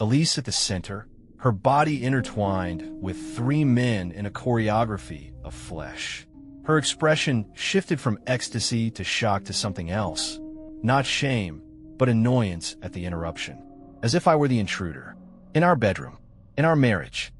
Elise at the center, her body intertwined with three men in a choreography of flesh. Her expression shifted from ecstasy to shock to something else. Not shame, but annoyance at the interruption. As if I were the intruder. In our bedroom. In our marriage.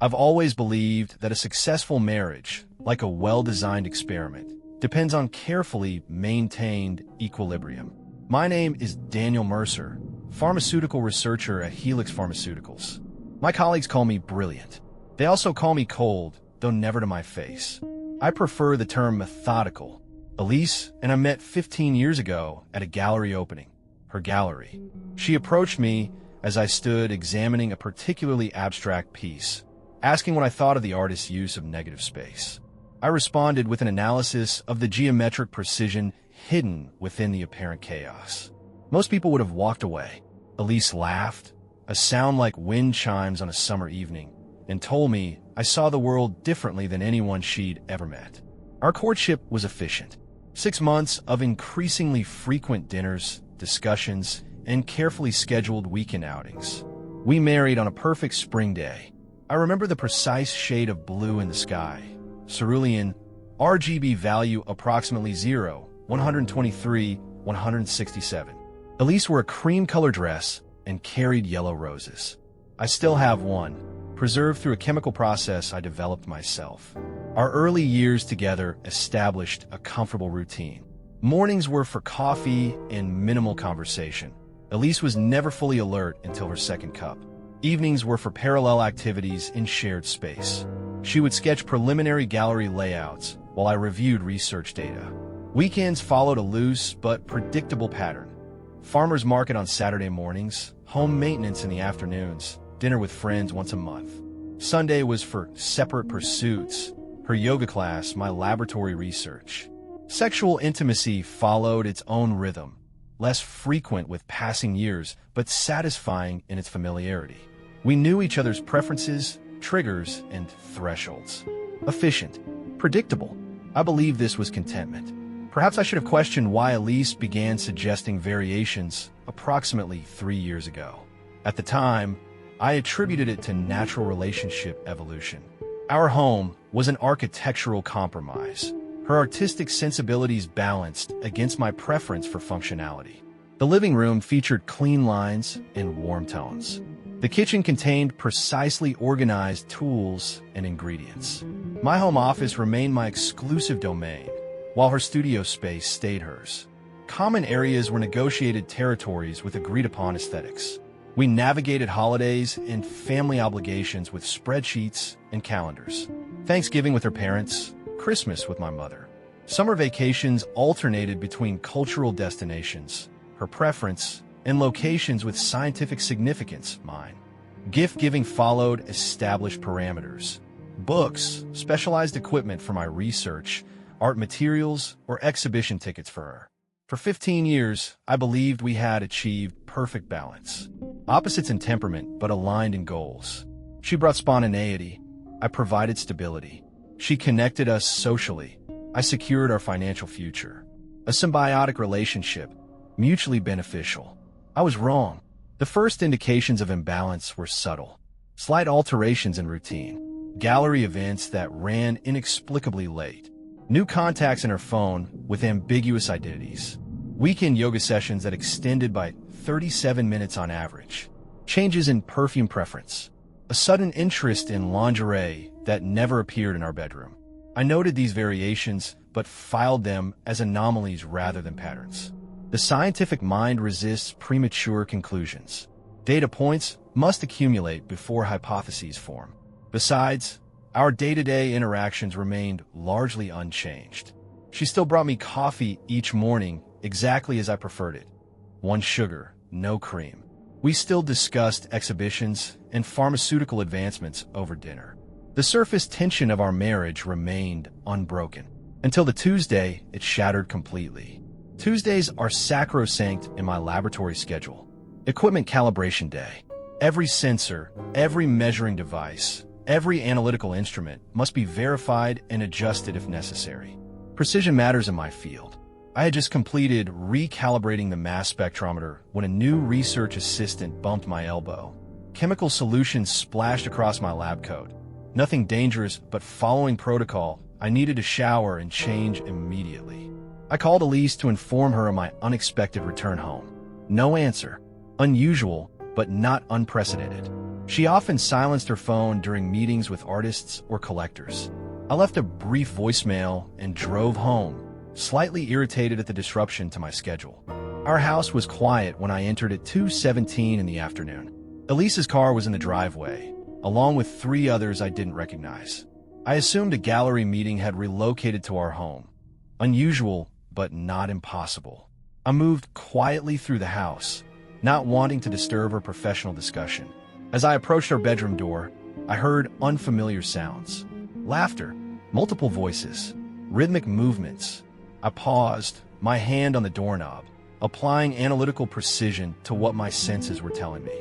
I've always believed that a successful marriage, like a well-designed experiment, depends on carefully maintained equilibrium. My name is Daniel Mercer, pharmaceutical researcher at Helix Pharmaceuticals. My colleagues call me brilliant. They also call me cold, though never to my face. I prefer the term methodical. Elise and I met 15 years ago at a gallery opening. Her gallery. She approached me as I stood examining a particularly abstract piece, asking what I thought of the artist's use of negative space. I responded with an analysis of the geometric precision hidden within the apparent chaos. Most people would have walked away. Elise laughed, a sound like wind chimes on a summer evening, and told me I saw the world differently than anyone she'd ever met. Our courtship was efficient. 6 months of increasingly frequent dinners, discussions, and carefully scheduled weekend outings. We married on a perfect spring day. I remember the precise shade of blue in the sky. Cerulean, RGB value approximately 0, 123, 167. Elise wore a cream-colored dress and carried yellow roses. I still have one, preserved through a chemical process I developed myself. Our early years together established a comfortable routine. Mornings were for coffee and minimal conversation. Elise was never fully alert until her second cup. Evenings were for parallel activities in shared space. She would sketch preliminary gallery layouts while I reviewed research data. Weekends followed a loose but predictable pattern. Farmer's market on Saturday mornings, home maintenance in the afternoons, dinner with friends once a month. Sunday was for separate pursuits, her yoga class, my laboratory research. Sexual intimacy followed its own rhythm, less frequent with passing years, but satisfying in its familiarity. We knew each other's preferences, triggers, and thresholds. Efficient. Predictable. I believe this was contentment. Perhaps I should have questioned why Elise began suggesting variations approximately 3 years ago. At the time, I attributed it to natural relationship evolution. Our home was an architectural compromise. Her artistic sensibilities balanced against my preference for functionality. The living room featured clean lines and warm tones. The kitchen contained precisely organized tools and ingredients. My home office remained my exclusive domain, while her studio space stayed hers. Common areas were negotiated territories with agreed-upon aesthetics. We navigated holidays and family obligations with spreadsheets and calendars. Thanksgiving with her parents, Christmas with my mother. Summer vacations alternated between cultural destinations, her preference, and locations with scientific significance, mine. Gift-giving followed established parameters. Books, specialized equipment for my research, art materials, or exhibition tickets for her. For 15 years, I believed we had achieved perfect balance. Opposites in temperament, but aligned in goals. She brought spontaneity. I provided stability. She connected us socially. I secured our financial future. A symbiotic relationship, mutually beneficial. I was wrong. The first indications of imbalance were subtle. Slight alterations in routine. Gallery events that ran inexplicably late. New contacts in her phone with ambiguous identities. Weekend yoga sessions that extended by 37 minutes on average. Changes in perfume preference. A sudden interest in lingerie that never appeared in our bedroom. I noted these variations, but filed them as anomalies rather than patterns. The scientific mind resists premature conclusions. Data points must accumulate before hypotheses form. Besides, our day-to-day interactions remained largely unchanged. She still brought me coffee each morning exactly as I preferred it. 1 sugar, no cream. We still discussed exhibitions and pharmaceutical advancements over dinner. The surface tension of our marriage remained unbroken. Until the Tuesday, it shattered completely. Tuesdays are sacrosanct in my laboratory schedule. Equipment calibration day. Every sensor, every measuring device, every analytical instrument must be verified and adjusted if necessary. Precision matters in my field. I had just completed recalibrating the mass spectrometer when a new research assistant bumped my elbow. Chemical solutions splashed across my lab coat. Nothing dangerous, but following protocol, I needed a shower and change immediately. I called Elise to inform her of my unexpected return home. No answer. Unusual, but not unprecedented. She often silenced her phone during meetings with artists or collectors. I left a brief voicemail and drove home, slightly irritated at the disruption to my schedule. Our house was quiet when I entered at 2:17 in the afternoon. Elise's car was in the driveway, along with 3 others I didn't recognize. I assumed a gallery meeting had relocated to our home. Unusual, but not impossible. I moved quietly through the house, not wanting to disturb her professional discussion. As I approached our bedroom door, I heard unfamiliar sounds. Laughter, multiple voices, rhythmic movements. I paused, my hand on the doorknob, applying analytical precision to what my senses were telling me.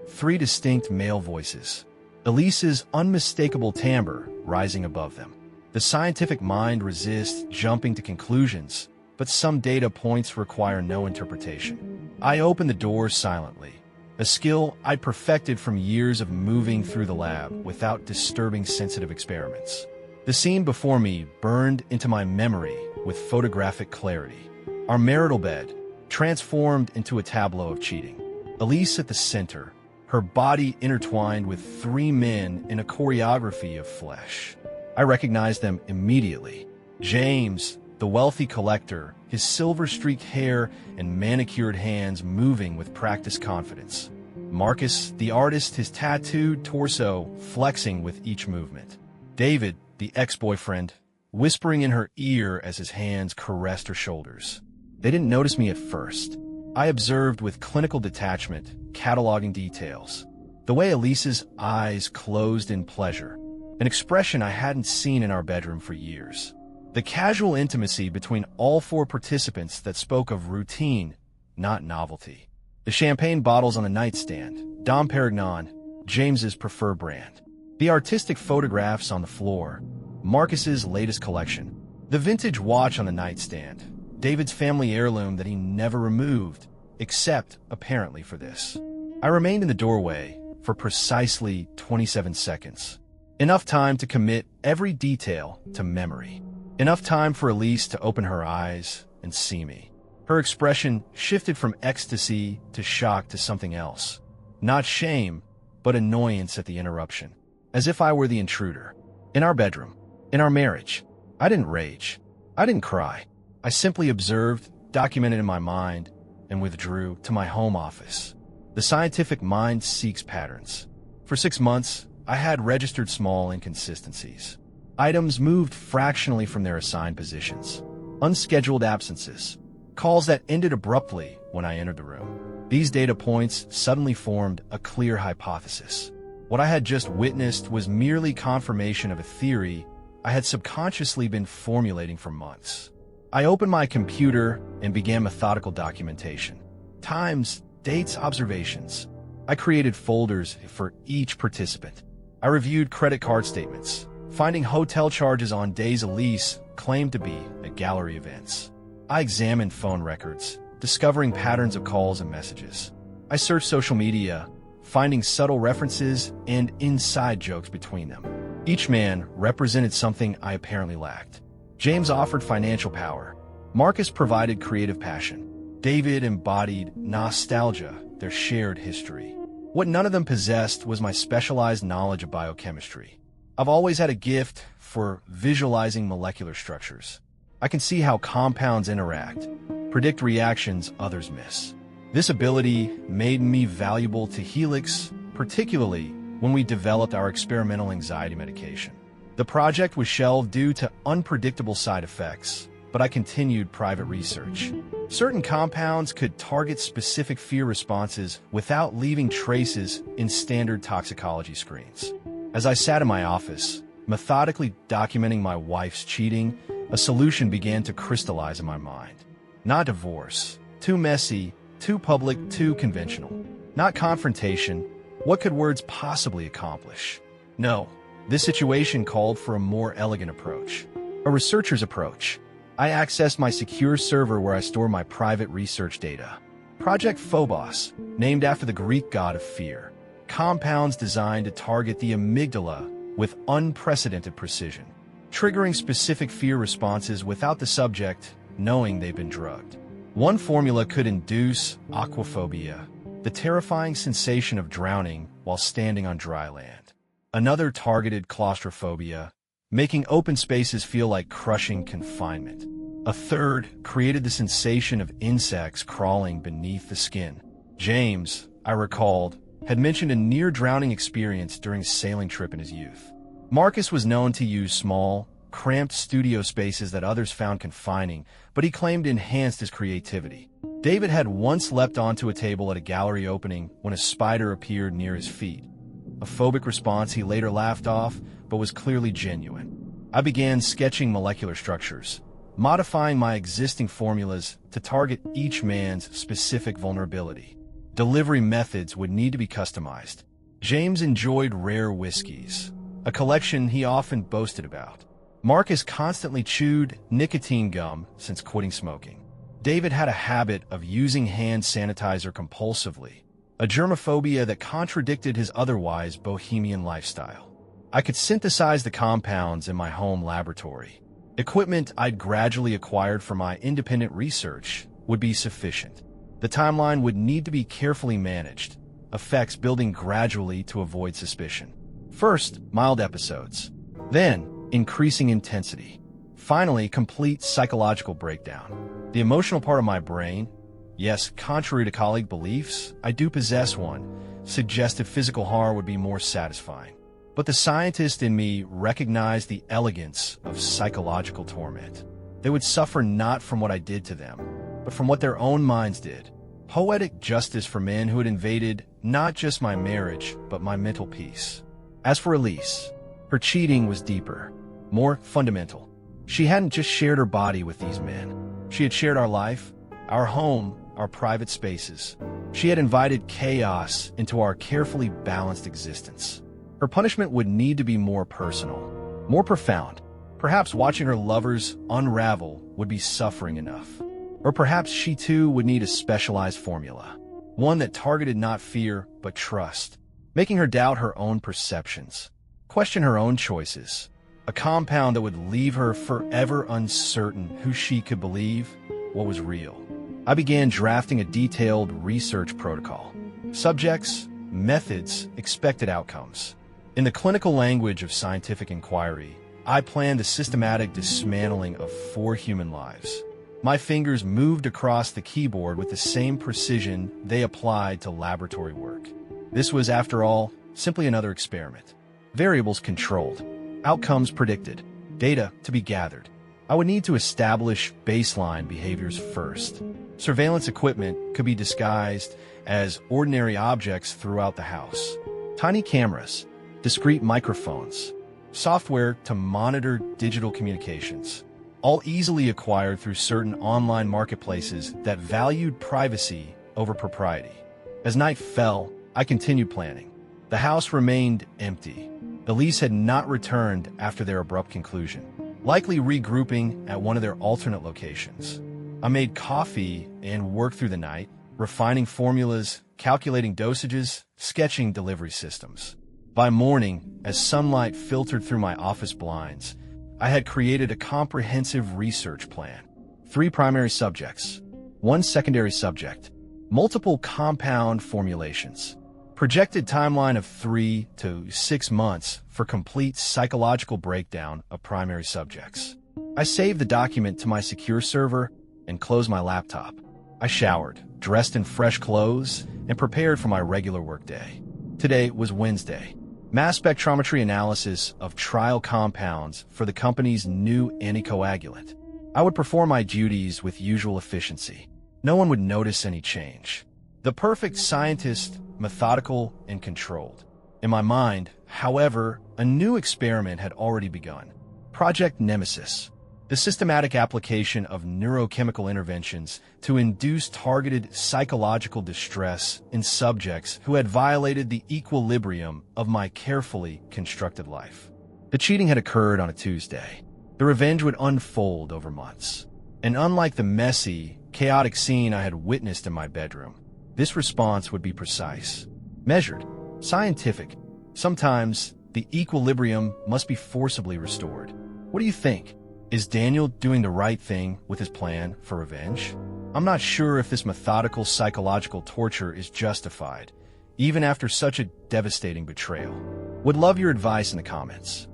3 distinct male voices. Elise's unmistakable timbre rising above them. The scientific mind resists jumping to conclusions, but some data points require no interpretation. I opened the door silently, a skill I perfected from years of moving through the lab without disturbing sensitive experiments. The scene before me burned into my memory with photographic clarity. Our marital bed, transformed into a tableau of cheating. Elise at the center, her body intertwined with 3 men in a choreography of flesh. I recognized them immediately. James, the wealthy collector, his silver-streaked hair and manicured hands moving with practiced confidence. Marcus, the artist, his tattooed torso flexing with each movement. David, the ex-boyfriend, whispering in her ear as his hands caressed her shoulders. They didn't notice me at first. I observed with clinical detachment, cataloging details. The way Elise's eyes closed in pleasure, an expression I hadn't seen in our bedroom for years. The casual intimacy between all 4 participants that spoke of routine, not novelty. The champagne bottles on the nightstand, Dom Perignon, James's preferred brand. The artistic photographs on the floor, Marcus's latest collection. The vintage watch on the nightstand, David's family heirloom that he never removed, except apparently for this. I remained in the doorway for precisely 27 seconds. Enough time to commit every detail to memory. Enough time for Elise to open her eyes and see me. Her expression shifted from ecstasy to shock to something else. Not shame, but annoyance at the interruption. As if I were the intruder. In our bedroom. In our marriage. I didn't rage. I didn't cry. I simply observed, documented in my mind, and withdrew to my home office. The scientific mind seeks patterns. For 6 months, I had registered small inconsistencies. Items moved fractionally from their assigned positions. Unscheduled absences. Calls that ended abruptly when I entered the room. These data points suddenly formed a clear hypothesis. What I had just witnessed was merely confirmation of a theory I had subconsciously been formulating for months. I opened my computer and began methodical documentation. Times, dates, observations. I created folders for each participant. I reviewed credit card statements, finding hotel charges on days Elise claimed to be at gallery events. I examined phone records, discovering patterns of calls and messages. I searched social media, finding subtle references and inside jokes between them. Each man represented something I apparently lacked. James offered financial power. Marcus provided creative passion. David embodied nostalgia, their shared history. What none of them possessed was my specialized knowledge of biochemistry. I've always had a gift for visualizing molecular structures. I can see how compounds interact, predict reactions others miss. This ability made me valuable to Helix, particularly when we developed our experimental anxiety medication. The project was shelved due to unpredictable side effects, but I continued private research. Certain compounds could target specific fear responses without leaving traces in standard toxicology screens. As I sat in my office, methodically documenting my wife's cheating, a solution began to crystallize in my mind. Not divorce. Too messy, too public, too conventional. Not confrontation. What could words possibly accomplish? No, this situation called for a more elegant approach. A researcher's approach. I accessed my secure server where I store my private research data. Project Phobos, named after the Greek god of fear. compounds designed to target the amygdala with unprecedented precision, triggering specific fear responses without the subject knowing they've been drugged. One formula could induce aquaphobia, the terrifying sensation of drowning while standing on dry land. Another targeted claustrophobia, making open spaces feel like crushing confinement. A third created the sensation of insects crawling beneath the skin. James, I recalled, had mentioned a near-drowning experience during a sailing trip in his youth. Marcus was known to use small, cramped studio spaces that others found confining, but he claimed enhanced his creativity. David had once leapt onto a table at a gallery opening when a spider appeared near his feet. A phobic response he later laughed off, but was clearly genuine. I began sketching molecular structures, modifying my existing formulas to target each man's specific vulnerability. Delivery methods would need to be customized. James enjoyed rare whiskeys, a collection he often boasted about. Marcus constantly chewed nicotine gum since quitting smoking. David had a habit of using hand sanitizer compulsively, a germophobia that contradicted his otherwise bohemian lifestyle. I could synthesize the compounds in my home laboratory. Equipment I'd gradually acquired for my independent research would be sufficient. The timeline would need to be carefully managed, effects building gradually to avoid suspicion. First, mild episodes. Then, increasing intensity. Finally, complete psychological breakdown. The emotional part of my brain, yes, contrary to colleague beliefs, I do possess one, suggested physical horror would be more satisfying. But the scientist in me recognized the elegance of psychological torment. They would suffer not from what I did to them, but from what their own minds did. Poetic justice for men who had invaded not just my marriage, but my mental peace. As for Elise, her cheating was deeper, more fundamental. She hadn't just shared her body with these men. She had shared our life, our home, our private spaces. She had invited chaos into our carefully balanced existence. Her punishment would need to be more personal, more profound. Perhaps watching her lovers unravel would be suffering enough. Or perhaps she too would need a specialized formula, one that targeted not fear, but trust, making her doubt her own perceptions, question her own choices, a compound that would leave her forever uncertain who she could believe, what was real. I began drafting a detailed research protocol. Subjects, methods, expected outcomes. In the clinical language of scientific inquiry, I planned a systematic dismantling of 4 human lives. My fingers moved across the keyboard with the same precision they applied to laboratory work. This was, after all, simply another experiment. Variables controlled, outcomes predicted, data to be gathered. I would need to establish baseline behaviors first. Surveillance equipment could be disguised as ordinary objects throughout the house. Tiny cameras, discrete microphones, software to monitor digital communications, all easily acquired through certain online marketplaces that valued privacy over propriety. As night fell, I continued planning. The house remained empty. Elise had not returned after their abrupt conclusion, likely regrouping at one of their alternate locations. I made coffee and worked through the night, refining formulas, calculating dosages, sketching delivery systems. By morning, as sunlight filtered through my office blinds, I had created a comprehensive research plan. 3 primary subjects, 1 secondary subject, multiple compound formulations, projected timeline of 3 to 6 months for complete psychological breakdown of primary subjects. I saved the document to my secure server and closed my laptop. I showered, dressed in fresh clothes, and prepared for my regular workday. Today was Wednesday. Mass spectrometry analysis of trial compounds for the company's new anticoagulant. I would perform my duties with usual efficiency. No one would notice any change. The perfect scientist, methodical and controlled. In my mind, however, a new experiment had already begun. Project Nemesis, the systematic application of neurochemical interventions to induce targeted psychological distress in subjects who had violated the equilibrium of my carefully constructed life. The cheating had occurred on a Tuesday. The revenge would unfold over months. And unlike the messy, chaotic scene I had witnessed in my bedroom, this response would be precise, measured, scientific. Sometimes the equilibrium must be forcibly restored. What do you think? Is Daniel doing the right thing with his plan for revenge? I'm not sure if this methodical psychological torture is justified, even after such a devastating betrayal. Would love your advice in the comments.